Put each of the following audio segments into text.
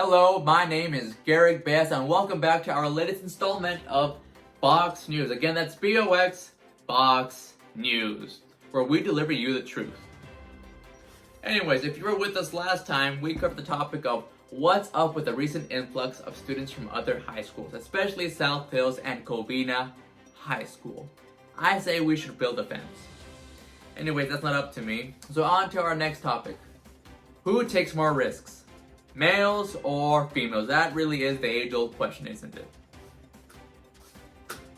Hello, my name is Gehrig Beas and welcome back to our latest installment of Box News. Again, that's Prjoect Box News, where we deliver you the truth. Anyways, if you were with us last time, we covered the topic of what's up with the recent influx of students from other high schools, especially South Hills and Covina High School. I say we should build a fence. Anyways, that's not up to me. So on to our next topic. Who takes more risks? Males or females? That really is the age-old question, isn't it?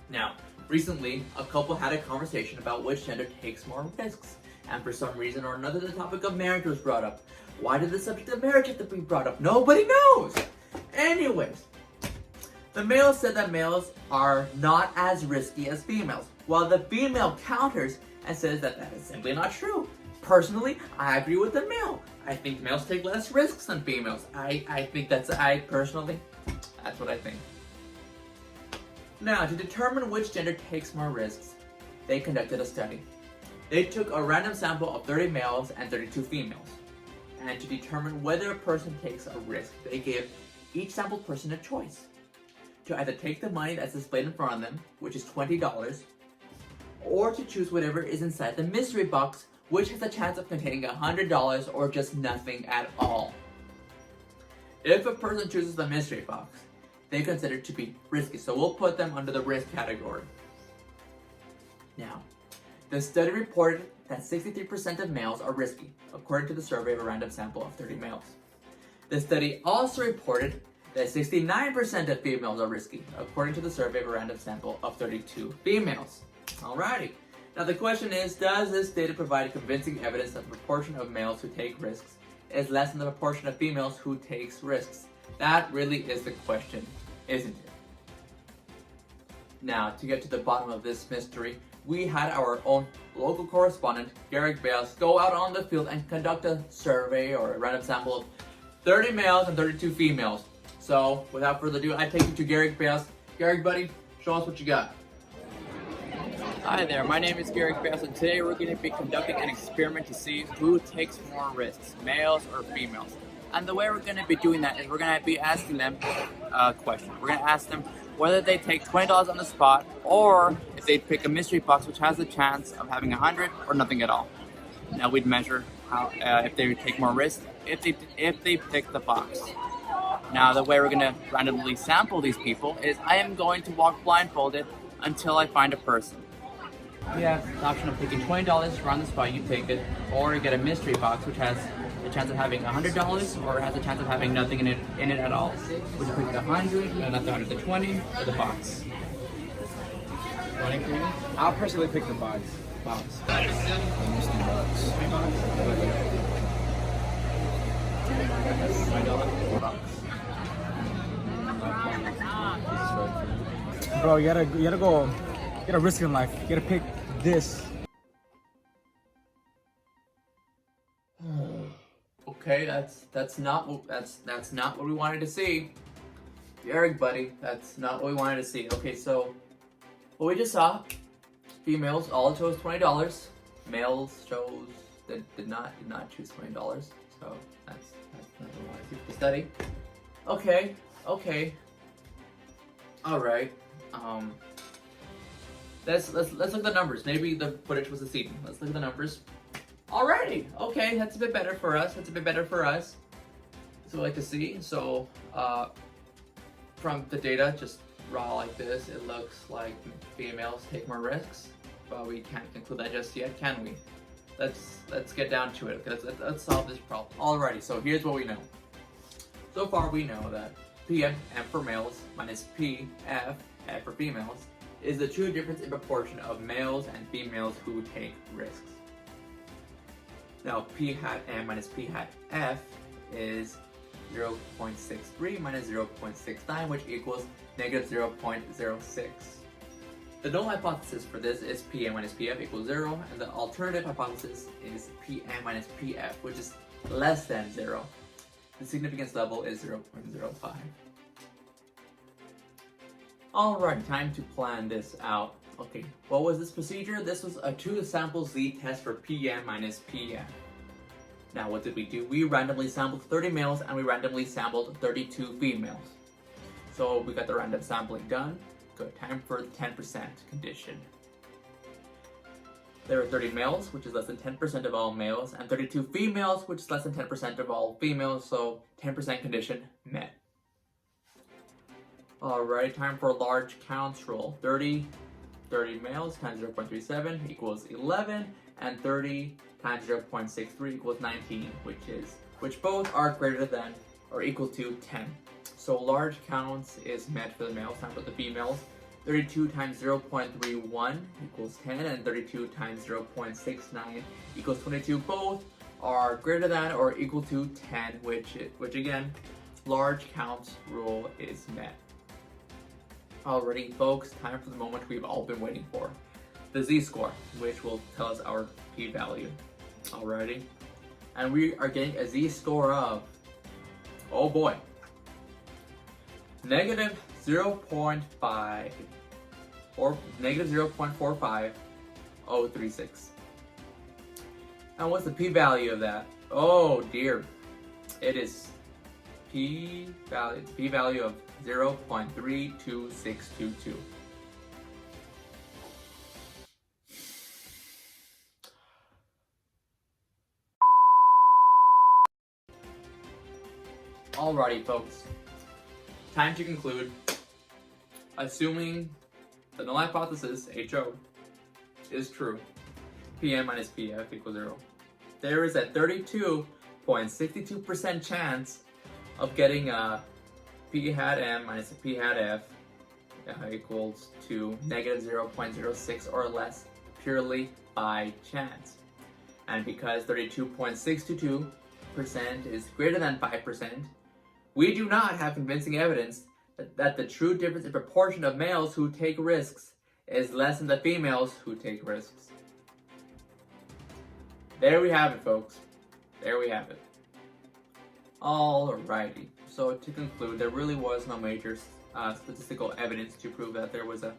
Now, recently, a couple had a conversation about which gender takes more risks. And for some reason or another, the topic of marriage was brought up. Why did the subject of marriage have to be brought up? Nobody knows! Anyways, the males said that males are not as risky as females, while the female counters and says that that is simply not true. Personally, I agree with the male. I think males take less risks than females. I think that's what I think. Now, to determine which gender takes more risks, they conducted a study. They took a random sample of 30 males and 32 females. And to determine whether a person takes a risk, they gave each sampled person a choice. To either take the money that's displayed in front of them, which is $20, or to choose whatever is inside the mystery box, which has a chance of containing $100 or just nothing at all. If a person chooses the mystery box, they consider it to be risky, so we'll put them under the risk category. Now, the study reported that 63% of males are risky, according to the survey of a random sample of 30 males. The study also reported that 69% of females are risky, according to the survey of a random sample of 32 females. Alrighty. Now the question is, does this data provide convincing evidence that the proportion of males who take risks is less than the proportion of females who takes risks? That really is the question, isn't it? Now, to get to the bottom of this mystery, we had our own local correspondent, Gehrig Beas, go out on the field and conduct a survey or a random sample of 30 males and 32 females. So, without further ado, I take you to Gehrig Beas. Gehrig, buddy, show us what you got. Hi there, my name is Gehrig Beas, and today we're going to be conducting an experiment to see who takes more risks, males or females. And the way we're going to be doing that is we're going to be asking them a question. We're going to ask them whether they take $20 on the spot, or if they pick a mystery box which has a chance of having 100 or nothing at all. Now we'd measure how if they would take more risks if they pick the box. Now the way we're going to randomly sample these people is I am going to walk blindfolded until I find a person. You have the option of picking $20 on the spot, you take it, or you get a mystery box which has a chance of having $100 or has a chance of having nothing in it at all. Would you pick the 100, not the 100, the 20, or the box? 20 for me? I'll personally pick the box. Box. Bro, you gotta risk in life. You gotta pick this. Okay, that's not what we wanted to see. Gehrig, buddy, that's not what we wanted to see. Okay, so what we just saw, females all chose $20. Males chose did not choose $20. So that's not what we want to see for the study. Okay. All right. Let's look at the numbers. Maybe the footage was deceiving. Let's look at the numbers. Alrighty. Okay, that's a bit better for us. That's what we like to see. So, from the data, just raw like this, it looks like females take more risks, but we can't conclude that just yet, can we? Let's get down to it. Let's solve this problem. Alrighty. So here's what we know. So far, we know that PM for males minus PF for females is the true difference in proportion of males and females who take risks. Now, P hat M minus P hat F is 0.63 minus 0.69, which equals negative 0.06. The null hypothesis for this is PM minus PF equals 0, and the alternative hypothesis is PM minus PF, which is less than 0. The significance level is 0.05. Alright, time to plan this out. Okay, what was this procedure? This was a 2 sample Z test for PM minus PF. Now, what did we do? We randomly sampled 30 males and we randomly sampled 32 females. So we got the random sampling done. Good, time for the 10% condition. There are 30 males, which is less than 10% of all males, and 32 females, which is less than 10% of all females, so 10% condition met. Alright, time for large counts rule. 30 males times 0.37 equals 11, and 30 times 0.63 equals 19, which both are greater than or equal to 10. So large counts is met for the males, time for the females. 32 times 0.31 equals 10, and 32 times 0.69 equals 22. Both are greater than or equal to 10, which again, large counts rule is met. Alrighty, folks, time for the moment we've all been waiting for. The z-score, which will tell us our p-value. Alrighty. And we are getting a z-score of, oh boy, negative 0.5 or negative 0.45036. And what's the p-value of that? Oh dear. It is p-value of 0.32622. Alrighty, folks. Time to conclude. Assuming the null hypothesis, HO, is true, Pn minus Pf equals 0, there is a 32.62% chance of getting a P hat M minus a P hat F equals to negative 0.06 or less purely by chance. And because 32.62% is greater than 5%, we do not have convincing evidence that the true difference in proportion of males who take risks is less than the females who take risks. There we have it, folks. There we have it. Alrighty. So to conclude, there really was no major statistical evidence to prove that there was a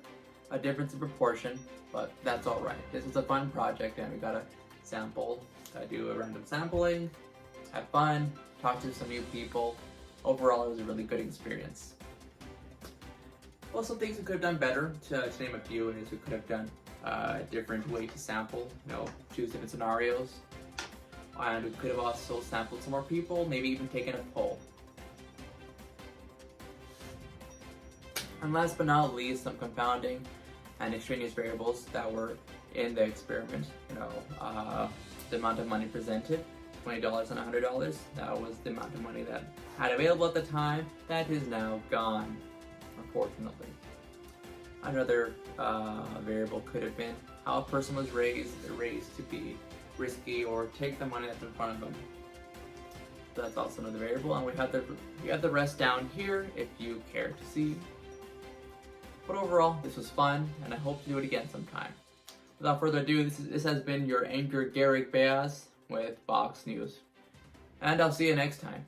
difference in proportion, but that's alright. This is a fun project and we gotta sample, do a random sampling, have fun, talk to some new people. Overall, it was a really good experience. Well, some things we could have done better, to name a few, is we could have done a different way to sample, choose different scenarios. And we could have also sampled some more people, maybe even taken a poll. And last but not least, some confounding and extraneous variables that were in the experiment. The amount of money presented, $20 and $100, that was the amount of money that had available at the time. That is now gone, unfortunately. Another variable could have been how a person was raised to be risky or take the money that's in front of them. So that's also another variable, and we have the rest down here if you care to see. But overall, this was fun, and I hope to do it again sometime. Without further ado, this has been your anchor Gehrig Beas with Fox News, and I'll see you next time.